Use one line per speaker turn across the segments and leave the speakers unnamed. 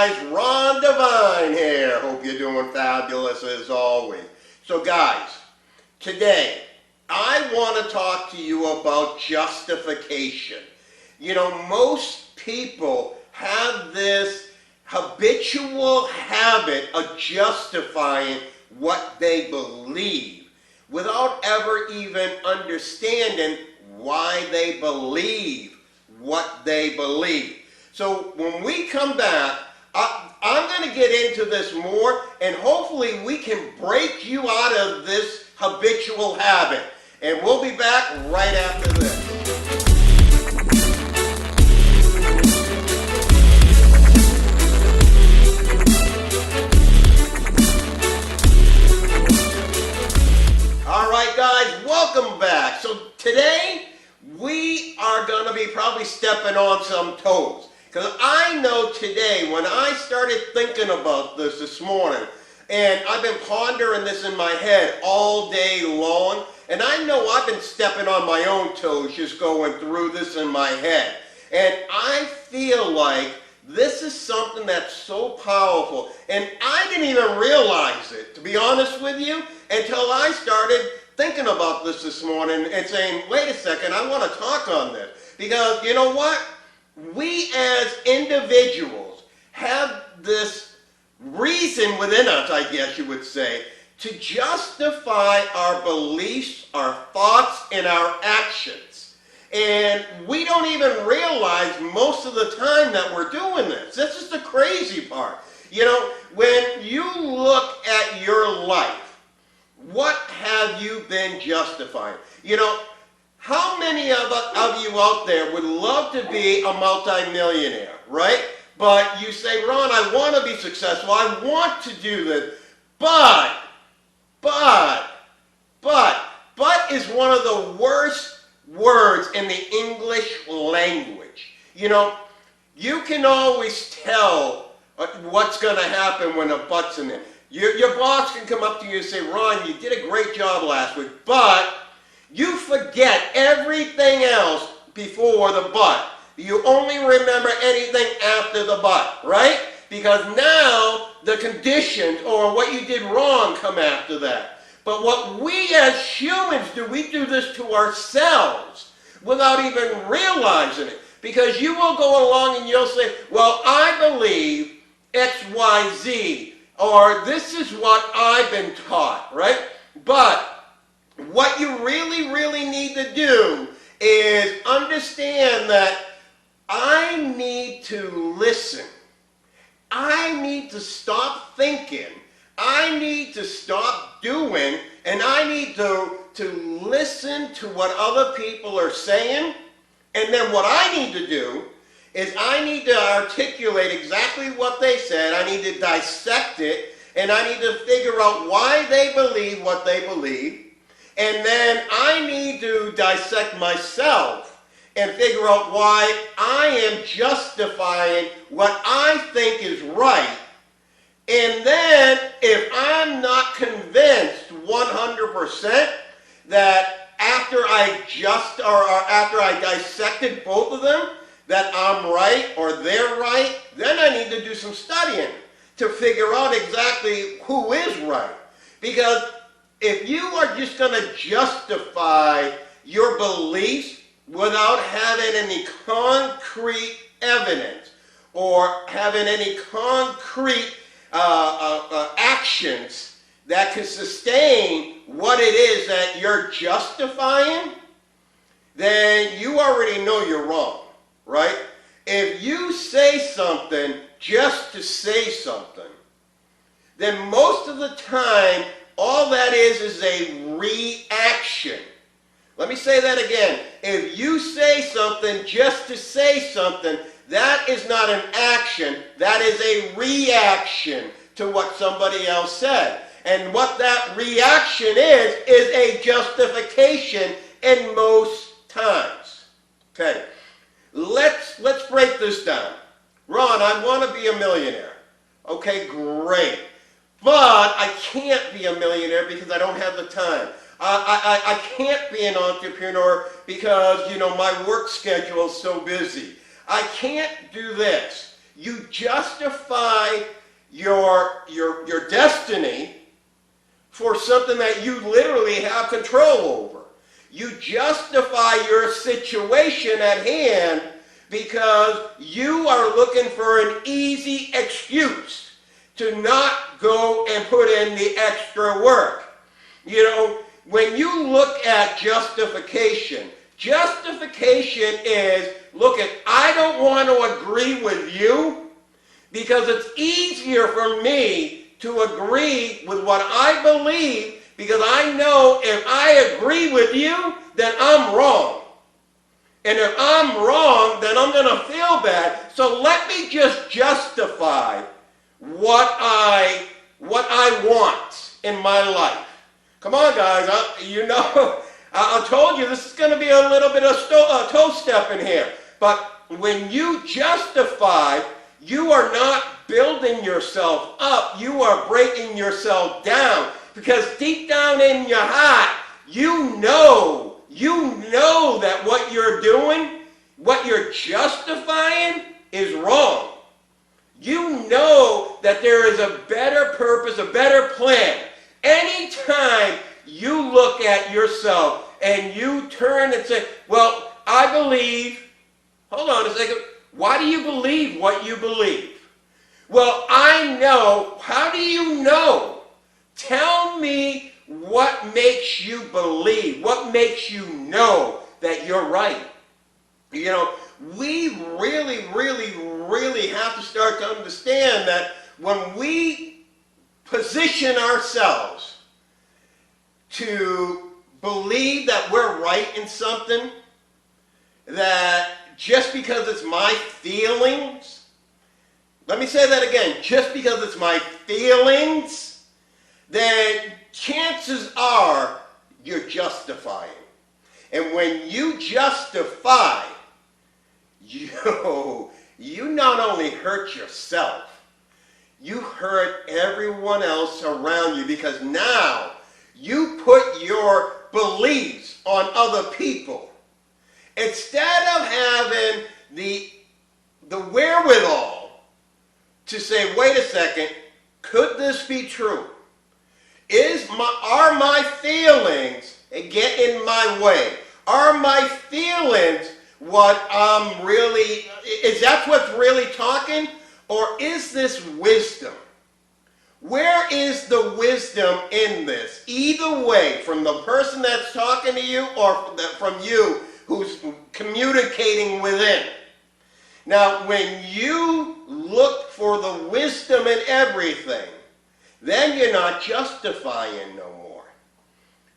guys, Ron Devine here. Hope you're doing fabulous as always. So guys, today I want to talk to you about justification. You know, most people have this habitual habit of justifying what they believe without ever even understanding why they believe what they believe. So when we come back, I'm going to get into this more, and hopefully we can break you out of this habitual habit. And we'll be back right after this. All right, guys, welcome back. So today we are going to be probably stepping on some toes. Because I know today, when I started thinking about this morning, and I've been pondering this in my head all day long, and I know I've been stepping on my own toes just going through this in my head. And I feel like this is something that's so powerful, and I didn't even realize it, to be honest with you, until I started thinking about this morning and saying, wait a second, I want to talk on this. Because you know what? We as individuals have this reason within us, I guess you would say, to justify our beliefs, our thoughts, and our actions. And we don't even realize most of the time that we're doing this. This is the crazy part. You know, when you look at your life, what have you been justifying? You know, how many of you out there would love to be a multimillionaire, right? But you say, Ron, I want to be successful. I want to do this. But is one of the worst words in the English language. You know, you can always tell what's going to happen when a but's in there. Your boss can come up to you and say, Ron, you did a great job last week, but you forget everything else before the but. You only remember anything after the but, right? Because now the conditions or what you did wrong come after that. But what we as humans do, we do this to ourselves without even realizing it. Because you will go along and you'll say, well, I believe X, Y, Z, or this is what I've been taught, right? But what you really need to do is understand that I need to listen. I need to stop thinking. I need to stop doing, and I need to listen to what other people are saying. And then what I need to do is I need to articulate exactly what they said. I need to dissect it, and I need to figure out why they believe what they believe. And then I need to dissect myself and figure out why I am justifying what I think is right. And then if I'm not convinced 100% that after I dissected both of them, that I'm right or they're right, then I need to do some studying to figure out exactly who is right. Because if you are just going to justify your beliefs without having any concrete evidence or having any concrete actions that can sustain what it is that you're justifying, then you already know you're wrong, right? If you say something just to say something, then most of the time all that is a reaction. Let me say that again. If you say something just to say something, that is not an action. That is a reaction to what somebody else said. And what that reaction is a justification in most times. Okay, let's break this down. Ron, I want to be a millionaire. Okay, great. But I can't be a millionaire because I don't have the time. I can't be an entrepreneur because, you know, my work schedule is so busy. I can't do this. You justify your destiny for something that you literally have control over. You justify your situation at hand because you are looking for an easy excuse to not go and put in the extra work. You know, when you look at justification, justification is, look at, I don't want to agree with you because it's easier for me to agree with what I believe because I know if I agree with you, then I'm wrong. And if I'm wrong, then I'm going to feel bad. So let me just justify what I want in my life. Come on, guys. I told you this is going to be a little bit of toe step in here. But when you justify, you are not building yourself up. You are breaking yourself down. Because deep down in your heart, you know that what you're doing, what you're justifying is wrong. You know that there is a better purpose, a better plan. Anytime you look at yourself and you turn and say, well, I believe, hold on a second, why do you believe what you believe? Well, I know. How do you know? Tell me what makes you believe, what makes you know that you're right. You know, we really have to start to understand that when we position ourselves to believe that we're right in something, that just because it's my feelings, let me say that again, just because it's my feelings, then chances are you're justifying. And when you justify, you not only hurt yourself, you hurt everyone else around you because now you put your beliefs on other people. Instead of having the wherewithal to say, wait a second, could this be true? Are my feelings get in my way? Are my feelings what I'm really, is that what's really talking? Or is this wisdom? Where is the wisdom in this? Either way, from the person that's talking to you or from you who's communicating within. Now, when you look for the wisdom in everything, then you're not justifying no more.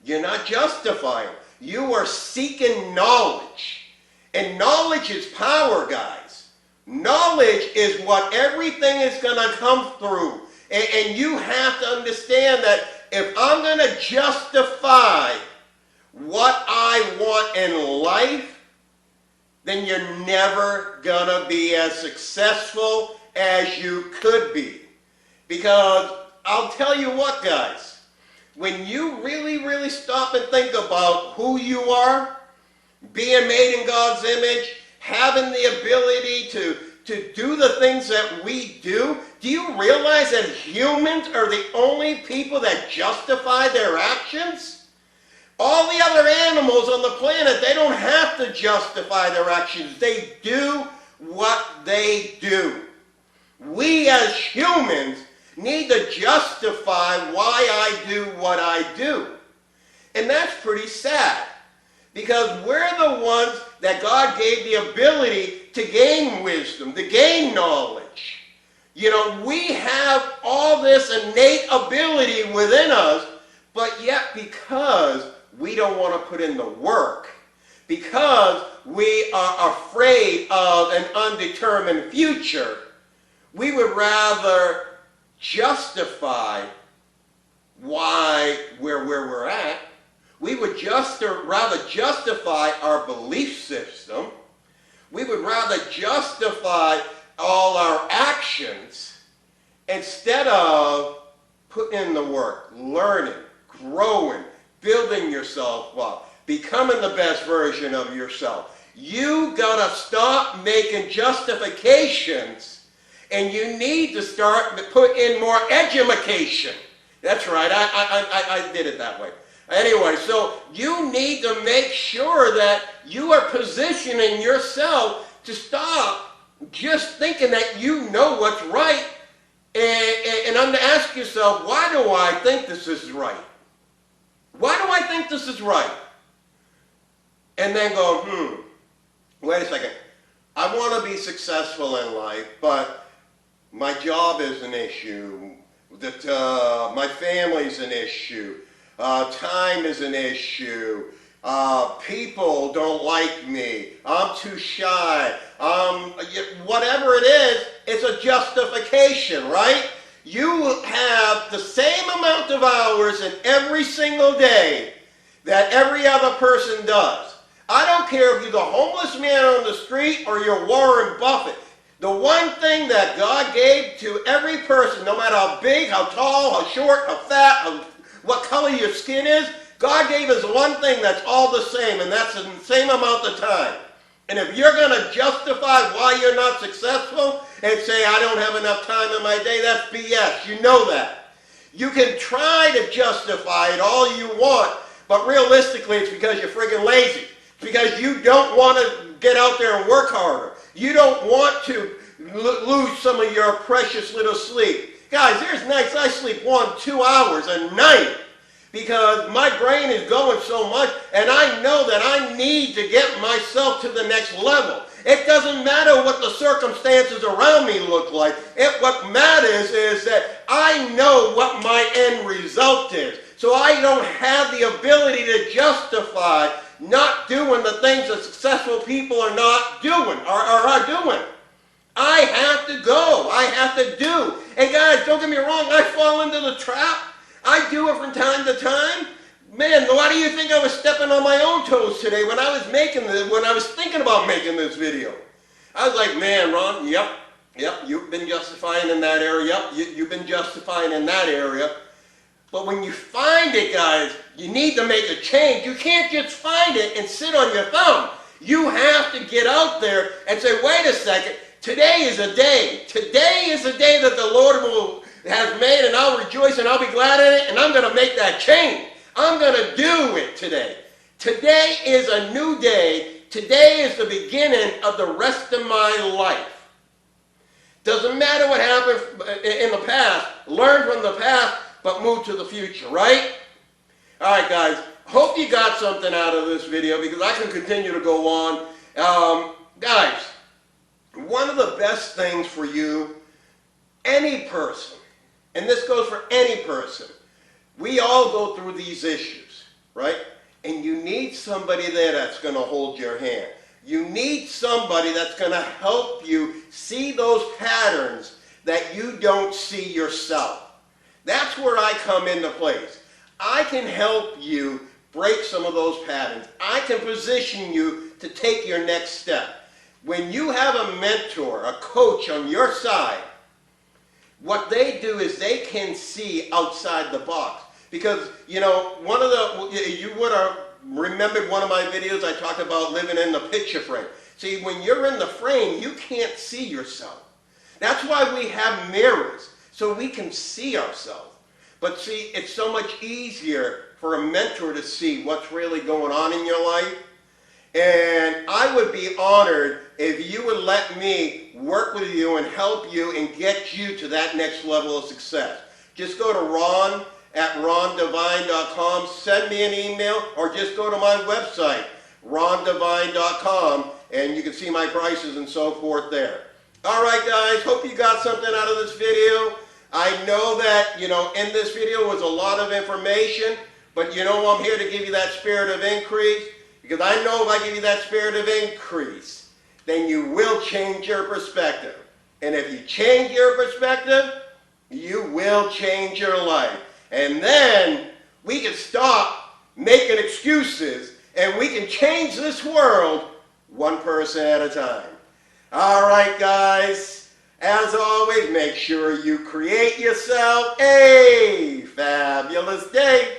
You're not justifying. You are seeking knowledge. And knowledge is power, guys. Knowledge is what everything is going to come through. And you have to understand that if I'm going to justify what I want in life, then you're never going to be as successful as you could be. Because I'll tell you what, guys, when you really stop and think about who you are, being made in God's image, having the ability to do the things that we do you realize that humans are the only people that justify their actions? All the other animals on the planet, they don't have to justify their actions. They do what they do. We as humans need to justify why I do what I do. And that's pretty sad. Because we're the ones that God gave the ability to gain wisdom, to gain knowledge. You know, we have all this innate ability within us, but yet because we don't want to put in the work, because we are afraid of an undetermined future, we would rather justify why we're where we're at. We would rather justify our belief system. We would rather justify all our actions instead of putting in the work, learning, growing, building yourself up, becoming the best version of yourself. You gotta stop making justifications And you need to start to put in more edumacation. That's right, I did it that way. Anyway, so you need to make sure that you are positioning yourself to stop just thinking that you know what's right and ask yourself, why do I think this is right? Why do I think this is right? And then go, wait a second. I want to be successful in life, but my job is an issue. My family's an issue. Time is an issue. People don't like me. I'm too shy. Whatever it is, it's a justification, right? You have the same amount of hours in every single day that every other person does. I don't care if you're the homeless man on the street or you're Warren Buffett. The one thing that God gave to every person, no matter how big, how tall, how short, how fat, what color your skin is, God gave us one thing that's all the same, and that's the same amount of time. And if you're going to justify why you're not successful and say, I don't have enough time in my day, that's BS. You know that. You can try to justify it all you want, but realistically it's because you're friggin' lazy. It's because you don't want to get out there and work harder. You don't want to lose some of your precious little sleep. Guys, there's nights I sleep 1-2 hours a night because my brain is going so much, and I know that I need to get myself to the next level. It doesn't matter what the circumstances around me look like. What matters is that I know what my end result is. So I don't have the ability to justify not doing the things that successful people are not doing, or are doing. I have to go. I have to do. And guys, don't get me wrong, I fall into the trap. I do it from time to time. Man, why do you think I was stepping on my own toes today when I was thinking about making this video? I was like, man, Ron, yep, you've been justifying in that area. Yep, you've been justifying in that area. But when you find it, guys, you need to make a change. You can't just find it and sit on your thumb. You have to get out there and say, wait a second, today is a day. Today is a day that the Lord has made, and I'll rejoice and I'll be glad in it, and I'm going to make that change. I'm going to do it today. Today is a new day. Today is the beginning of the rest of my life. Doesn't matter what happened in the past. Learn from the past, but move to the future, right? All right, guys. Hope you got something out of this video because I can continue to go on. Guys, one of the best things for you, any person, and this goes for any person, we all go through these issues, right? And you need somebody there that's going to hold your hand. You need somebody that's going to help you see those patterns that you don't see yourself. That's where I come into place. I can help you break some of those patterns. I can position you to take your next step. When you have a mentor, a coach on your side, what they do is they can see outside the box. Because, you know, you would have remembered one of my videos I talked about living in the picture frame. See, when you're in the frame, you can't see yourself. That's why we have mirrors, so we can see ourselves. But see, it's so much easier for a mentor to see what's really going on in your life. And I would be honored if you would let me work with you and help you and get you to that next level of success. Just go to ron@rondevine.com, send me an email, or just go to my website, rondevine.com, and you can see my prices and so forth there. All right, guys, hope you got something out of this video. I know that, in this video was a lot of information, but I'm here to give you that spirit of increase, because I know if I give you that spirit of increase, then you will change your perspective. And if you change your perspective, you will change your life. And then we can stop making excuses and we can change this world one person at a time. All right, guys. As always, make sure you create yourself a fabulous day.